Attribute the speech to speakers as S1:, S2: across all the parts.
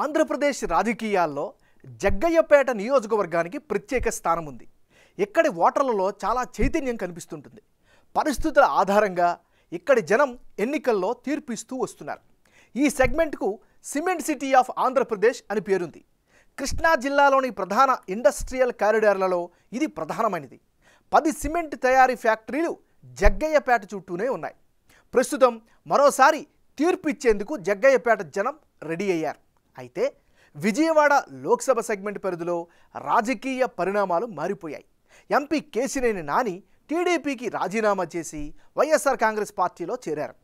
S1: ఆంధ్రప్రదేశ్ రాజకీయాల్లో జగ్గయ్యపేట నియోజకవర్గానికి ప్రత్యేక స్థానం ఉంది. ఇక్కడి ఓటర్లలో చాలా చైతన్యం కనిపిస్తుంటుంది. పరిస్థితుల ఆధారంగా ఇక్కడి జనం ఎన్నికల్లో తీర్పు ఇస్తూ వస్తున్నారు. ఈ సెగ్మెంట్కు సిమెంట్ సిటీ ఆఫ్ ఆంధ్రప్రదేశ్ అని పేరుంది. కృష్ణా జిల్లాలోని ప్రధాన ఇండస్ట్రియల్ కారిడార్లలో ఇది ప్రధానమైనది. 10 సిమెంట్ తయారీ ఫ్యాక్టరీలు జగ్గయ్యపేట చుట్టూనే ఉన్నాయి. ప్రస్తుతం మరోసారి తీర్పు ఇచ్చేందుకు జగ్గయ్యపేట జనం రెడీ అయ్యారు. అయితే విజయవాడ లోక్సభ సెగ్మెంట్ పరిధిలో రాజకీయ పరిణామాలు మారిపోయాయి. ఎంపీ కేశినేని నాని టీడీపీకి రాజీనామా చేసి వైఎస్ఆర్ కాంగ్రెస్ పార్టీలో చేరారు.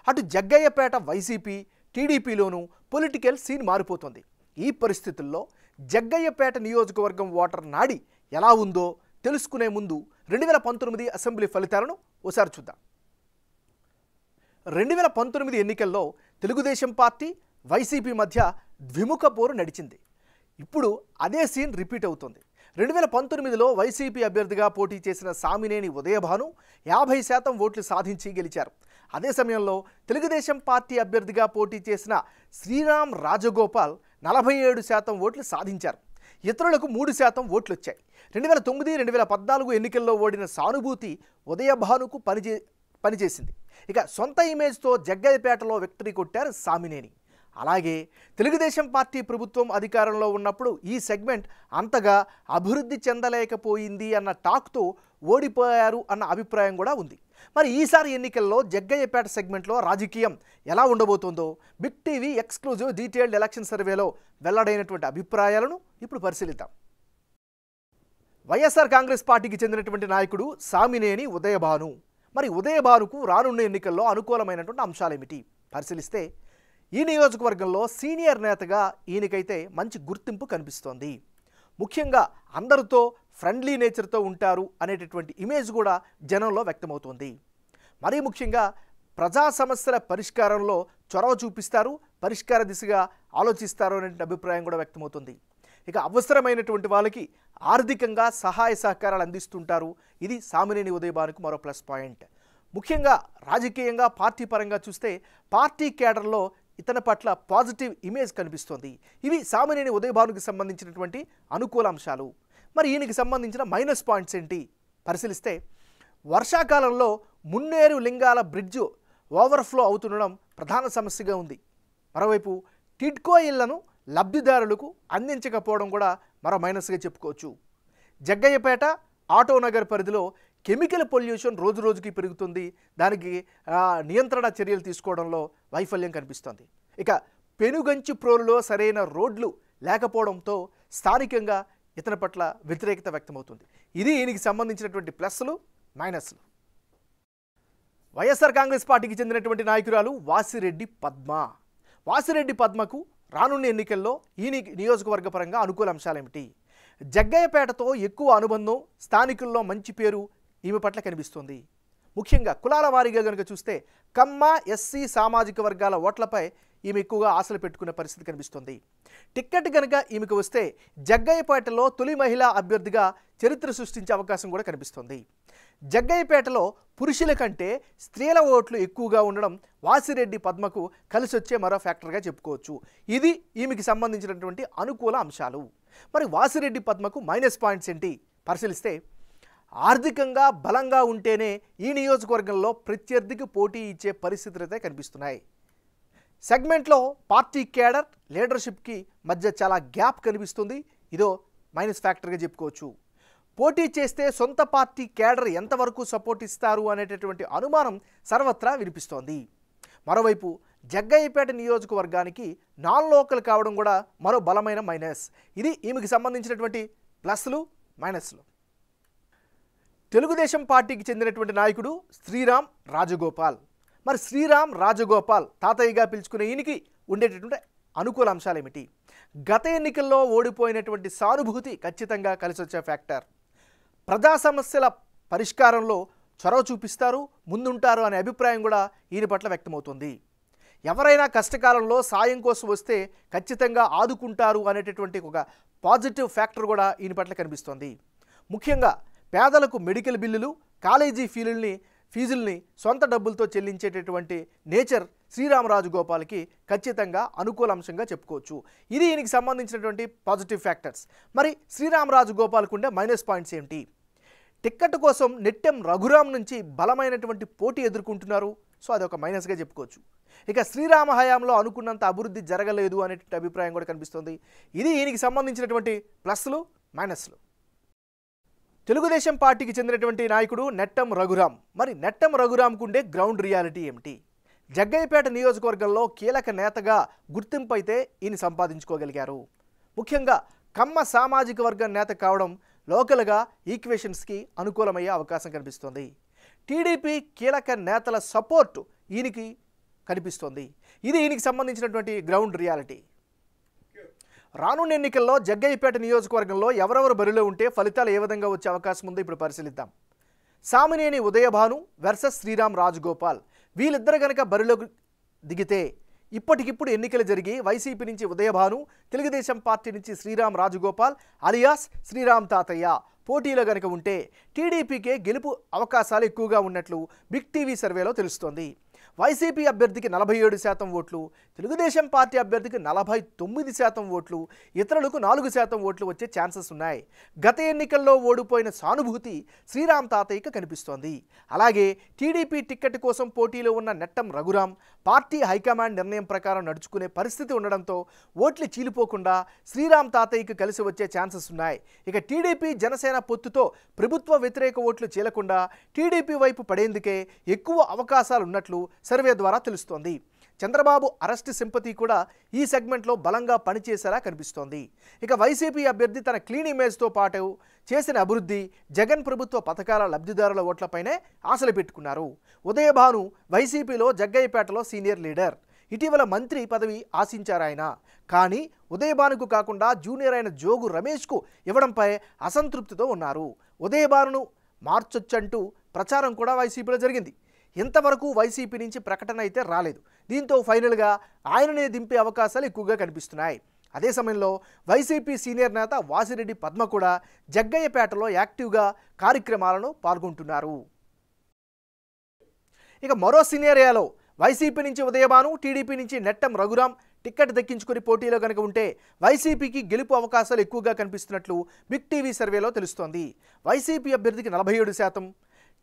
S1: అటు జగ్గయ్యపేట వైసీపీ టీడీపీలోనూ పొలిటికల్ సీన్ మారిపోతుంది. ఈ పరిస్థితుల్లో జగ్గయ్యపేట నియోజకవర్గం ఓటర్ నాడి ఎలా ఉందో తెలుసుకునే ముందు 2019 అసెంబ్లీ ఫలితాలను ఒకసారి చూద్దాం. 2019 ఎన్నికల్లో తెలుగుదేశం పార్టీ వైసీపీ మధ్య ద్విముఖ పోరు నడిచింది. ఇప్పుడు అదే సీన్ రిపీట్ అవుతుంది. 2019లో వైసీపీ అభ్యర్థిగా పోటీ చేసిన సామినేని ఉదయభాను 50% ఓట్లు సాధించి గెలిచారు. అదే సమయంలో తెలుగుదేశం పార్టీ అభ్యర్థిగా పోటీ చేసిన శ్రీరామ్ రాజగోపాల్ 47% ఓట్లు సాధించారు. ఇతరులకు 3% ఓట్లు వచ్చాయి. 2009, 2014 ఎన్నికల్లో ఓడిన సానుభూతి ఉదయభానుకు పనిచేసింది. ఇక సొంత ఇమేజ్తో జగ్గయ్యపేటలో విక్టరీ కొట్టారు సామినేని. అలాగే తెలుగుదేశం పార్టీ ప్రభుత్వం అధికారంలో ఉన్నప్పుడు ఈ సెగ్మెంట్ అంతగా అభివృద్ధి చెందలేకపోయింది అన్న టాక్తో ఓడిపోయారు అన్న అభిప్రాయం కూడా ఉంది. మరి ఈసారి ఎన్నికల్లో జగ్గయ్యపేట సెగ్మెంట్లో రాజకీయం ఎలా ఉండబోతుందో Big TV exclusive detailed election సర్వేలో వెల్లడైనటువంటి అభిప్రాయాలను ఇప్పుడు పరిశీలిద్దాం. వైఎస్ఆర్ కాంగ్రెస్ పార్టీకి చెందినటువంటి నాయకుడు సామినేని ఉదయభాను. మరి ఉదయభానుకు రానున్న ఎన్నికల్లో అనుకూలమైనటువంటి అంశాలేమిటి పరిశీలిస్తే ఈ నియోజకవర్గంలో సీనియర్ నేతగా ఈయనకైతే మంచి గుర్తింపు కనిపిస్తోంది. ముఖ్యంగా అందరితో ఫ్రెండ్లీ నేచర్తో ఉంటారు అనేటటువంటి ఇమేజ్ కూడా జనంలో వ్యక్తమవుతోంది. మరీ ముఖ్యంగా ప్రజా సమస్యల పరిష్కారంలో చొరవ చూపిస్తారు, పరిష్కార దిశగా ఆలోచిస్తారు అనే అభిప్రాయం కూడా వ్యక్తమవుతుంది. ఇక అవసరమైనటువంటి వాళ్ళకి ఆర్థికంగా సహాయ సహకారాలు అందిస్తుంటారు. ఇది సామినేని ఉదయభానుకు మరో ప్లస్ పాయింట్. ముఖ్యంగా రాజకీయంగా పార్టీ పరంగా చూస్తే పార్టీ కేడర్లో ఇతని పట్ల పాజిటివ్ ఇమేజ్ కనిపిస్తోంది. ఇవి సామినేని ఉదయభానుకి సంబంధించినటువంటి అనుకూల అంశాలు. మరి ఈయనకి సంబంధించిన మైనస్ పాయింట్స్ ఏంటి పరిశీలిస్తే వర్షాకాలంలో మున్నేరు లింగాల బ్రిడ్జు ఓవర్ఫ్లో అవుతుండడం ప్రధాన సమస్యగా ఉంది. మరోవైపు టిడ్కో ఇళ్లను లబ్ధిదారులకు అందించకపోవడం కూడా మరో మైనస్గా చెప్పుకోవచ్చు. జగ్గయ్యపేట ఆటోనగర్ పరిధిలో కెమికల్ పొల్యూషన్ రోజు రోజుకి పెరుగుతుంది. దానికి నియంత్రణ చర్యలు తీసుకోవడంలో వైఫల్యం కనిపిస్తోంది. ఇక పెనుగంచి ప్రోలులో సరైన రోడ్లు లేకపోవడంతో స్థానికంగా ఇతని పట్ల వ్యతిరేకత వ్యక్తమవుతుంది. ఇది ఈయనకి సంబంధించినటువంటి ప్లస్లు మైనస్లు. వైఎస్ఆర్ కాంగ్రెస్ పార్టీకి చెందినటువంటి నాయకురాలు వాసిరెడ్డి పద్మ. వాసిరెడ్డి పద్మకు రానున్న ఎన్నికల్లో ఈ నియోజకవర్గ పరంగా అనుకూల అంశాలేమిటి? జగ్గయ్యపేటతో ఎక్కువ అనుబంధం, స్థానికుల్లో మంచి పేరు ఈమె పట్ల కనిపిస్తుంది. ముఖ్యంగా కులాల వారీగా కనుక చూస్తే కమ్మ, ఎస్సీ సామాజిక వర్గాల ఓట్లపై ఈమె ఎక్కువగా ఆశలు పెట్టుకునే పరిస్థితి కనిపిస్తుంది. టిక్కెట్ కనుక ఈమెకు వస్తే జగ్గయ్యపేటలో తొలి మహిళా అభ్యర్థిగా చరిత్ర సృష్టించే అవకాశం కూడా కనిపిస్తుంది. జగ్గయ్యపేటలో పురుషుల కంటే స్త్రీల ఓట్లు ఎక్కువగా ఉండడం వాసిరెడ్డి పద్మకు కలిసి వచ్చే మరో ఫ్యాక్టర్గా చెప్పుకోవచ్చు. ఇది ఈమెకి సంబంధించినటువంటి అనుకూల అంశాలు. మరి వాసిరెడ్డి పద్మకు మైనస్ పాయింట్స్ ఏంటి పరిశీలిస్తే ఆర్థికంగా బలంగా ఉంటేనే ఈ నియోజకవర్గంలో ప్రత్యర్థికి పోటీ ఇచ్చే పరిస్థితులు అయితే కనిపిస్తున్నాయి. సెగ్మెంట్లో పార్టీ కేడర్ లీడర్షిప్కి మధ్య చాలా గ్యాప్ కనిపిస్తుంది. ఇదో మైనస్ ఫ్యాక్టర్గా చెప్పుకోవచ్చు. పోటీ చేస్తే సొంత పార్టీ కేడర్ ఎంతవరకు సపోర్ట్ ఇస్తారు అనేటటువంటి అనుమానం సర్వత్రా వినిపిస్తోంది. మరోవైపు జగ్గయ్యపేట నియోజకవర్గానికి నాన్ లోకల్ కావడం కూడా మరో బలమైన మైనస్. ఇది ఈమెకి సంబంధించినటువంటి ప్లస్లు మైనస్లు. తెలుగుదేశం పార్టీకి చెందినటువంటి నాయకుడు శ్రీరామ్ రాజగోపాల్. మరి శ్రీరామ్ రాజగోపాల్ తాతయ్యగా పిలుచుకునే ఈయనకి ఉండేటటువంటి అనుకూల అంశాలు ఏమిటి? గత ఎన్నికల్లో ఓడిపోయినటువంటి సానుభూతి ఖచ్చితంగా కలిసి వచ్చే ఫ్యాక్టర్. ప్రజా సమస్యల పరిష్కారంలో చొరవ చూపిస్తారు, ముందుంటారు అనే అభిప్రాయం కూడా ఈయన పట్ల వ్యక్తమవుతుంది. ఎవరైనా కష్టకాలంలో సాయం కోసం వస్తే ఖచ్చితంగా ఆదుకుంటారు అనేటటువంటి ఒక పాజిటివ్ ఫ్యాక్టర్ కూడా ఈయన పట్ల కనిపిస్తోంది. ముఖ్యంగా పేదలకు మెడికల్ బిల్లులు, కాలేజీ ఫీజుల్ని సొంత డబ్బులతో చెల్లించేటటువంటి నేచర్ శ్రీరామరాజు గోపాల్కి ఖచ్చితంగా అనుకూల అంశంగా చెప్పుకోవచ్చు. ఇది ఈయనకి సంబంధించినటువంటి పాజిటివ్ ఫ్యాక్టర్స్. మరి శ్రీరామరాజు గోపాల్కు ఉండే మైనస్ పాయింట్స్ ఏంటి? టిక్కెట్ కోసం నెట్టెం రఘురాం నుంచి బలమైనటువంటి పోటీ ఎదుర్కొంటున్నారు. సో అదొక మైనస్గా చెప్పుకోవచ్చు. ఇక శ్రీరామ హయాంలో అనుకున్నంత అభివృద్ధి జరగలేదు అనేటువంటి అభిప్రాయం కూడా కనిపిస్తుంది. ఇది ఈయనకి సంబంధించినటువంటి ప్లస్లు మైనస్లు. తెలుగుదేశం పార్టీకి చెందినటువంటి నాయకుడు నెట్టెం రఘురాం. మరి నెట్టెం రఘురాంకు ఉండే గ్రౌండ్ రియాలిటీ ఏమిటి? జగ్గయ్యపేట నియోజకవర్గంలో కీలక నేతగా గుర్తింపు అయితే ఈయన సంపాదించుకోగలిగారు. ముఖ్యంగా కమ్మ సామాజిక వర్గం నేత కావడం లోకల్గా ఈక్వేషన్స్కి అనుకూలమయ్యే అవకాశం కనిపిస్తోంది. టీడీపీ కీలక నేతల సపోర్ట్ ఈయనకి కనిపిస్తోంది. ఇది ఈయనకి సంబంధించినటువంటి గ్రౌండ్ రియాలిటీ. రానున్న ఎన్నికల్లో జగ్గయ్యపేట నియోజకవర్గంలో ఎవరెవరు బరిలో ఉంటే ఫలితాలు ఏ విధంగా వచ్చే అవకాశం ఉందో ఇప్పుడు పరిశీలిద్దాం. సామినేని ఉదయభాను వర్సెస్ శ్రీరామ్ రాజగోపాల్. వీళ్ళిద్దరు కనుక బరిలోకి దిగితే ఇప్పటికిప్పుడు ఎన్నికలు జరిగి వైసీపీ నుంచి ఉదయభాను, తెలుగుదేశం పార్టీ నుంచి శ్రీరామ్ రాజగోపాల్ అలియాస్ శ్రీరామ్ తాతయ్య పోటీలో కనుక ఉంటే టీడీపీకే గెలుపు అవకాశాలు ఎక్కువగా ఉన్నట్లు బిగ్ టీవీ సర్వేలో తెలుస్తోంది. వైసీపీ అభ్యర్థికి 47% ఓట్లు, తెలుగుదేశం పార్టీ అభ్యర్థికి 49% ఓట్లు, ఇతరులకు 4% ఓట్లు వచ్చే ఛాన్సెస్ ఉన్నాయి. గత ఎన్నికల్లో ఓడిపోయిన సానుభూతి శ్రీరామ్ తాతయ్యకి కనిపిస్తోంది. అలాగే టీడీపీ టిక్కెట్ కోసం పోటీలో ఉన్న నెట్టెం రఘురాం పార్టీ హైకమాండ్ నిర్ణయం ప్రకారం నడుచుకునే పరిస్థితి ఉండడంతో ఓట్లు చీలిపోకుండా శ్రీరామ్ తాతయ్యకి కలిసి వచ్చే ఛాన్సెస్ ఉన్నాయి. ఇక టీడీపీ జనసేన పొత్తుతో ప్రభుత్వ వ్యతిరేక ఓట్లు చీలకుండా టీడీపీ వైపు పడేందుకే ఎక్కువ అవకాశాలు ఉన్నట్లు సర్వే ద్వారా తెలుస్తోంది. చంద్రబాబు అరెస్ట్ సింపతి కూడా ఈ సెగ్మెంట్లో బలంగా పనిచేసేలా కనిపిస్తోంది. ఇక వైసీపీ అభ్యర్థి తన క్లీన్ ఇమేజ్తో పాటు చేసిన అభివృద్ధి, జగన్ ప్రభుత్వ పథకాల లబ్ధిదారుల ఓట్లపైనే ఆశలు పెట్టుకున్నారు. ఉదయభాను వైసీపీలో జగ్గయ్యపేటలో సీనియర్ లీడర్. ఇటీవల మంత్రి పదవి ఆశించారాయన. కానీ ఉదయభానుకు కాకుండా జూనియర్ అయిన జోగు రమేష్కు ఇవ్వడంపై అసంతృప్తితో ఉన్నారు. ఉదయభానును మార్చొచ్చంటూ ప్రచారం కూడా వైసీపీలో జరిగింది. ఇంతవరకు వైసీపీ నుంచి ప్రకటన అయితే రాలేదు. దీంతో ఫైనల్గా ఆయననే దింపే అవకాశాలు ఎక్కువగా కనిపిస్తున్నాయి. అదే సమయంలో వైసీపీ సీనియర్ నేత వాసిరెడ్డి పద్మ కూడా జగ్గయ్యపేటలో యాక్టివ్గా కార్యక్రమాలను పాల్గొంటున్నారు. ఇక మరో సినేరియాలో వైసీపీ నుంచి ఉదయభాను, టీడీపీ నుంచి నెట్టెం రఘురాం టిక్కెట్ దక్కించుకుని పోటీలో కనుక ఉంటే వైసీపీకి గెలుపు అవకాశాలు ఎక్కువగా కనిపిస్తున్నట్లు బిగ్ టీవీ సర్వేలో తెలుస్తోంది. వైసీపీ అభ్యర్థికి 47%,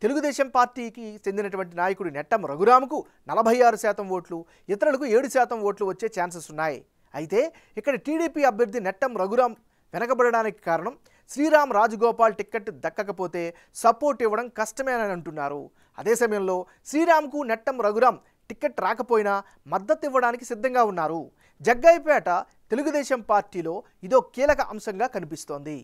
S1: తెలుగుదేశం పార్టీకి చెందినటువంటి నాయకుడు నెట్టెం రఘురాంకు 46% ఓట్లు, ఇతరులకు 7% ఓట్లు వచ్చే ఛాన్సెస్ ఉన్నాయి. అయితే ఇక్కడ టీడీపీ అభ్యర్థి నెట్టెం రఘురాం వెనకబడడానికి కారణం శ్రీరామ్ రాజగోపాల్ టిక్కెట్ దక్కకపోతే సపోర్ట్ ఇవ్వడం కష్టమేనని అంటున్నారు. అదే సమయంలో శ్రీరామ్కు నెట్టెం రఘురాం టిక్కెట్ రాకపోయినా మద్దతు ఇవ్వడానికి సిద్ధంగా ఉన్నారు. జగ్గయ్యపేట తెలుగుదేశం పార్టీలో ఇదో కీలక అంశంగా కనిపిస్తోంది.